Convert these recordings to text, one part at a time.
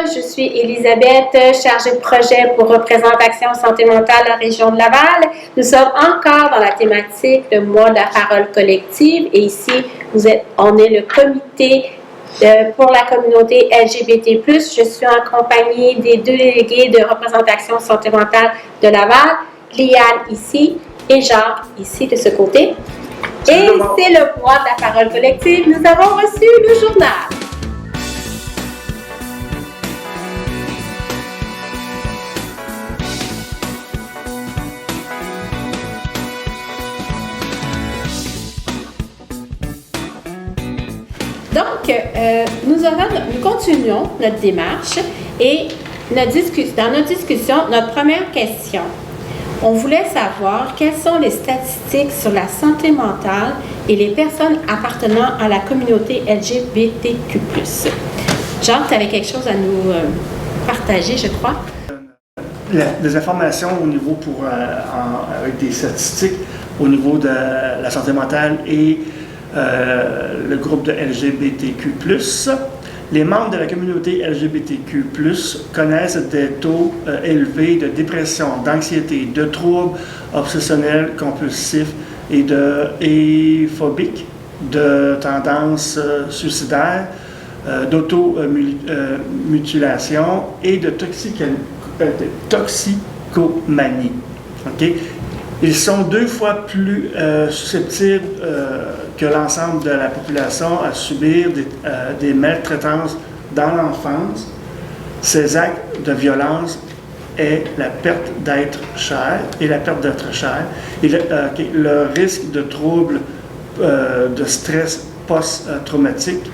je suis Elisabeth, chargée de projet pour représentation santé mentale à la région de Laval. Nous sommes encore dans la thématique le mois de la parole collective et ici, on est le comité pour la communauté LGBT+. Je suis en compagnie des deux délégués de représentation santé mentale de Laval, Liane ici et Jacques ici de ce côté. Et c'est le mois de la parole collective. Nous avons reçu le journal. Donc, nous continuons notre démarche et dans notre discussion, notre première question, on voulait savoir quelles sont les statistiques sur la santé mentale et les personnes appartenant à la communauté LGBTQ+. Jean, tu avais quelque chose à nous partager, je crois? Des informations au niveau avec des statistiques au niveau de la santé mentale et le groupe de LGBTQ+. Les membres de la communauté LGBTQ+, connaissent des taux élevés de dépression, d'anxiété, de troubles obsessionnels compulsifs et phobiques, de tendances suicidaires, d'automutilation et de toxicomanie. Okay? Ils sont 2 fois plus susceptibles que l'ensemble de la population à subir des maltraitances dans l'enfance. Ces actes de violence est la perte d'être cher et le risque de troubles de stress post-traumatique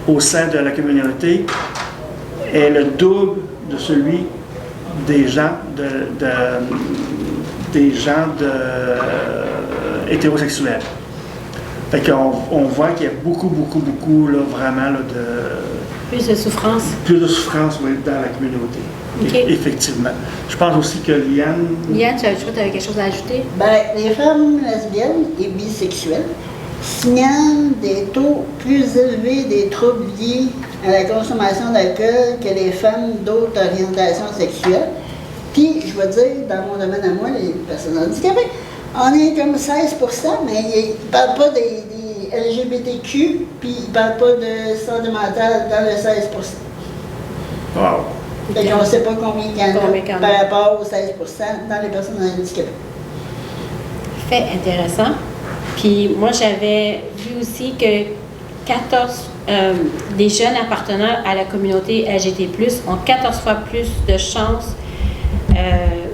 au sein de la communauté est le double de celui des gens hétérosexuels. Fait qu'on voit qu'il y a beaucoup, là, vraiment, là, Plus de souffrance. Plus de souffrance, oui, dans la communauté. Okay. Effectivement. Je pense aussi que Liane... Liane, tu avais quelque chose à ajouter? Bien, les femmes lesbiennes et bisexuelles signalent des taux plus élevés des troubles liés à la consommation d'alcool que les femmes d'autres orientations sexuelles. Puis, je vais dire, dans mon domaine à moi, les personnes handicapées, on est comme 16%, mais ils ne parlent pas des LGBTQ, puis ils ne parlent pas de santé mentale dans le 16%. Wow. Donc, on ne sait pas combien il y en a par rapport aux 16% dans les personnes handicapées. Fait intéressant. Puis, moi, j'avais vu aussi que 14 des jeunes appartenant à la communauté LGBT+, ont 14 fois plus de chances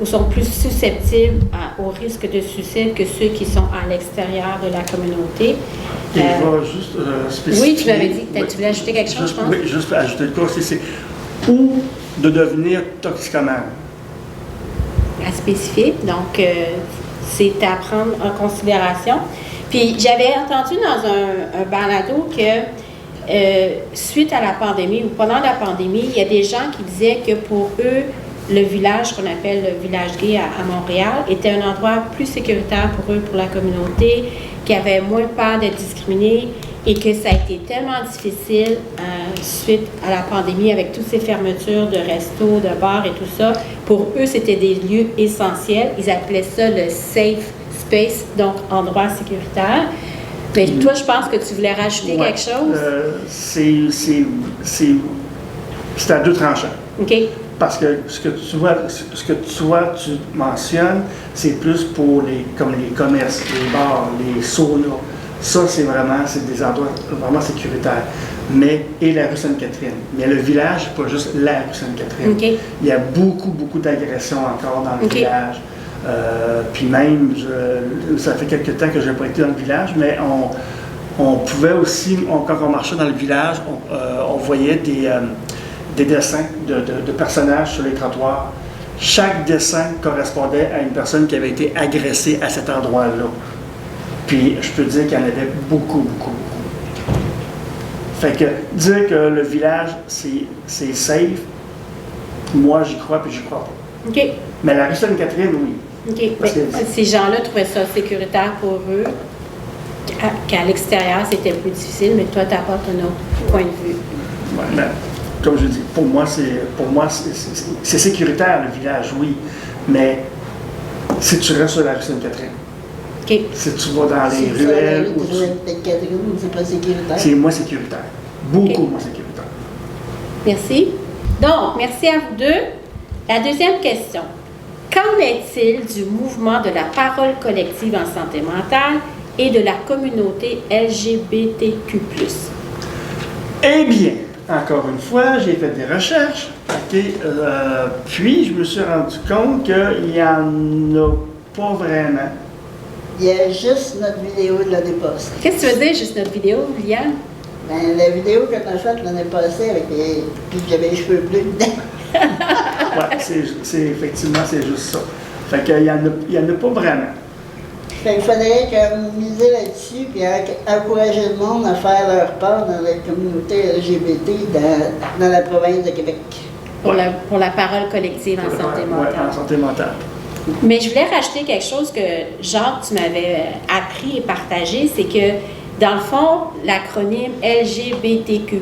ou sont plus susceptibles au risque de suicide que ceux qui sont à l'extérieur de la communauté. Je vais juste spécifier. Oui, tu m'avais dit que tu voulais ajouter quelque chose, je pense. Oui, juste ajouter le cas, c'est ou de devenir toxicomane. À spécifier, donc c'est à prendre en considération. Puis j'avais entendu dans un balado que suite à la pandémie ou pendant la pandémie, il y a des gens qui disaient que pour eux, le village qu'on appelle le village gay à Montréal était un endroit plus sécuritaire pour eux, pour la communauté, qui avait moins peur d'être discriminés et que ça a été tellement difficile suite à la pandémie avec toutes ces fermetures de restos, de bars et tout ça. Pour eux, c'était des lieux essentiels. Ils appelaient ça le safe space, donc endroit sécuritaire. Mais toi, je pense que tu voulais rajouter quelque chose? C'est à 2 tranchants. OK. Parce que ce que tu mentionnes, c'est plus pour comme les commerces, les bars, les saunas. Ça, c'est des endroits vraiment sécuritaires. Et la rue Sainte-Catherine. Mais le village, pas juste la rue Sainte-Catherine. Okay. Il y a beaucoup d'agressions encore dans le village. Puis même, ça fait quelques temps que je n'ai pas été dans le village, mais on pouvait aussi, quand on marchait dans le village, on voyait des dessins de personnages sur les trottoirs. Chaque dessin correspondait à une personne qui avait été agressée à cet endroit-là. Puis je peux dire qu'il y en avait beaucoup. Fait que dire que le village, c'est safe, moi j'y crois puis j'y crois pas. OK. Mais la rue Sainte-Catherine, oui. OK. Mais ces gens-là trouvaient ça sécuritaire pour eux, qu'à l'extérieur, c'était plus difficile, mais toi, tu apportes un autre point de vue. Ouais, comme je dis, pour moi, c'est sécuritaire, le village, oui. Mais si tu restes sur la rue Sainte-Catherine, OK. si tu vas dans Si les tu vas dans la ruelles, rue de Sainte-Catherine, c'est pas sécuritaire. c'est moins sécuritaire. Beaucoup Ok. moins sécuritaire. Merci. Donc, merci à vous deux. La deuxième question. Qu'en est-il du mouvement de la parole collective en santé mentale et de la communauté LGBTQ+. Eh bien, encore une fois, j'ai fait des recherches, OK, puis je me suis rendu compte qu'il n'y en a pas vraiment. Il y a juste notre vidéo de l'année passée. Qu'est-ce que tu veux dire, juste notre vidéo, Liane? Ben, la vidéo qu'on a faite l'année passée, avec puis j'avais les cheveux bleus dedans. Oui, effectivement, c'est juste ça. Fait qu'il n'y en a pas vraiment. Fait qu'il faudrait qu'on mise là-dessus puis encourager le monde à faire leur part dans la communauté LGBT dans la province de Québec. Pour la parole collective en santé Ouais, mentale. en santé mentale. Mais je voulais rajouter quelque chose que, Jacques, tu m'avais appris et partagé, c'est que, dans le fond, l'acronyme LGBTQ+,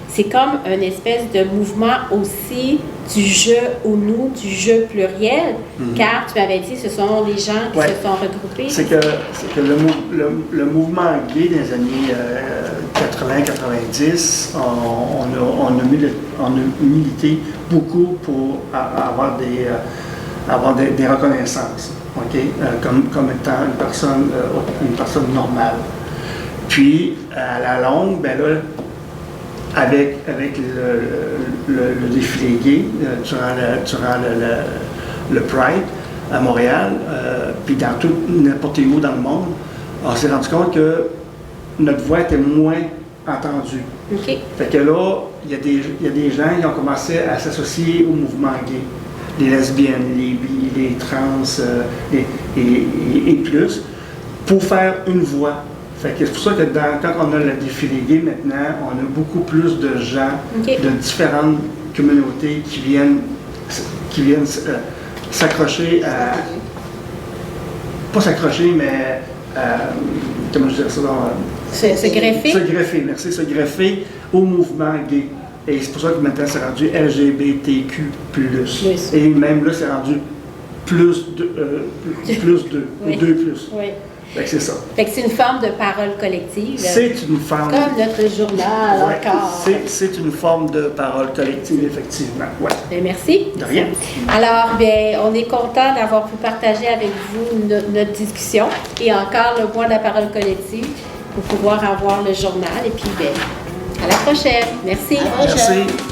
c'est comme une espèce de mouvement aussi du je ou nous, du je pluriel, car tu m'avais dit ce sont les gens qui se sont regroupés. C'est que le mouvement gay des années 80-90, on a milité beaucoup pour avoir des reconnaissances, OK, comme étant une personne normale. Puis, à la longue, ben là, avec le défilé gay durant le Pride à Montréal, puis dans n'importe où dans le monde, on s'est rendu compte que notre voix était moins entendue. OK. Fait que là, il y a des gens qui ont commencé à s'associer au mouvement gay. Les lesbiennes, les bi, les trans et plus, pour faire une voix. Fait que c'est pour ça que quand on a le défilé gay maintenant, on a beaucoup plus de gens de différentes communautés qui viennent s'accrocher à... Pas s'accrocher, mais... comment je dirais ça? Se greffer. Se greffer, merci. Se greffer au mouvement gay. Et c'est pour ça que maintenant c'est rendu LGBTQ+. Et même là, c'est rendu plus 2, Oui. ou 2 plus. Oui. Fait que c'est ça. Fait que c'est une forme de parole collective. C'est une forme... Comme notre journal Ouais, encore. c'est une forme de parole collective, effectivement. Ouais. Bien, merci. De rien. Alors, bien, on est content d'avoir pu partager avec vous notre discussion et encore le mois de la parole collective pour pouvoir avoir le journal. Et puis, bien, à la prochaine. Merci. À la prochaine. Merci.